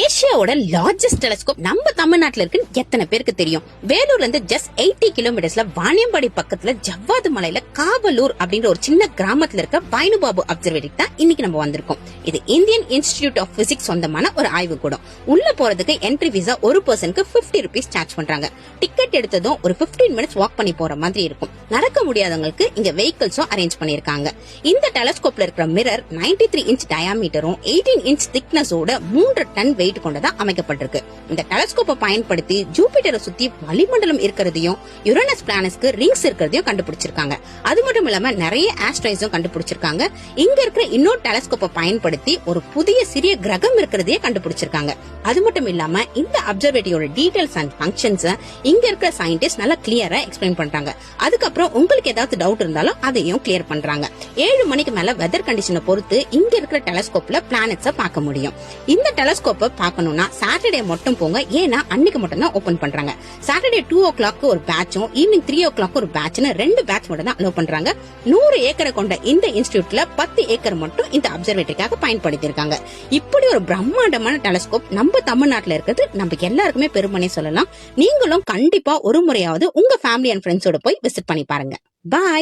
ஏசியாவோட largest telescope நம்ம தமிழ்நாட்டுல இருக்கு எத்தனை பேருக்கு தெரியும்? வேலூர்ல இருந்து ஜஸ்ட் 80 கிலோமீட்டர்ஸ்ல வாணியம்பாடி பக்கத்துல ஜவ்வாது மலையில காவலூர் அப்படின்ற ஒரு சின்ன கிராமத்துல இருக்க வைனுபாபு அப்சர்வேட்டரி தான் இன்னைக்கு நம்ம வந்திருக்கோம். இது இந்தியன் இன்ஸ்டிடியூட் ஆஃப் பிசிக்ஸ் சொந்தமான ஒரு ஆய்வு கூடம். உள்ள போறதுக்கு என்ட்ரி விசா ஒரு பர்சனுக்கு 50 rupees சார்ஜ் பண்றாங்க. டிக்கெட் எடுத்ததும் ஒரு 15 மினிட்ஸ் வாக் பண்ணி போற மாதிரி இருக்கும். நடக்க முடியாதவங்களுக்கு இங்க வெஹிக்கிள்ஸும் அரேஞ்ச் பண்ணிருக்காங்க. இந்த டெலஸ்கோப்ல இருக்கிற மிரர் 93 இன்ச் டயாமீட்டரும் 18 இன்ச் திக்னஸோட 3 டன் வெயிட் கொண்டதா அமைக்கப்பட்டிருக்கு. இந்த டெலஸ்கோப்பை பயன்படுத்தி ஜூபிட்டரை சுத்தி வளிமண்டலம் இருக்கிறதையும் யுரேனஸ் பிளானட்ஸ்க்கு ரிங்ஸ் இருக்கிறதையும் கண்டுபிடிச்சிருக்காங்க. அது மட்டும் இல்லாம நிறைய ஆஸ்ட்ராய்ட்ஸும் கண்டுபிடிச்சிருக்காங்க. இங்க இருக்கிற இன்னொரு டெலஸ்கோப்பை பயன்படுத்தி ஒரு புதிய சிறிய கிரகம் இருக்கிறதையே கண்டுபிடிச்சிருக்காங்க. அது மட்டும் இல்லாம இந்த அப்சர்வேட்டரியோட டீடைல்ஸ் அண்ட் ஃபங்க்ஷன்ஸ் இங்க இருக்கிற சயின்டிஸ்ட் நல்லா கிளியரா எக்ஸ்பிளைன் பண்றாங்க. அதுக்கப்புறம் உங்களுக்கு ஏதாவது டவுட் இருந்தாலும் அதையும் கிளியர் பண்றாங்க. 7 மணிக்கு மேல வெதர் கண்டிஷனை பொறுத்து இங்க இருக்கிற டெலஸ்கோப்ல பிளானட்ஸ பார்க்க முடியும். இந்த டெலஸ்கோப்பை பார்க்கணும்னா சாட்டர்டே மட்டும் போங்க, ஏன்னா அன்னைக்கு மட்டும் தான் ஓபன் பண்றாங்க. சாட்டர்டே 2 o'clock ஒரு பேட்சும் ஈவினிங் 3 o'clock ஒரு பேட்ச்னு 2 பேட்ச் மட்டும் தான் அலோவ் பண்றாங்க. 100 ஏக்கரை கொண்ட இந்த இன்ஸ்டிடியூட்ல 10 ஏக்கர் மட்டும் இந்த அப்சர்வேட்டரிக்காக பயன்படுத்தி இருக்காங்க. இப்படி ஒரு பிரம்மாண்டமான டெலஸ்கோப் நம்ம தமிழ்நாட்டுல இருக்கிறது நம்ம எல்லாருக்குமே பெருமைனே சொல்லலாம். நீங்களும் கண்டிப்பா ஒரு முறையாவது உங்க ஃபேமிலி அண்ட் ஃப்ரெண்ட்ஸோட போய் விசிட் பண்ணி பாருங்க. பாய்.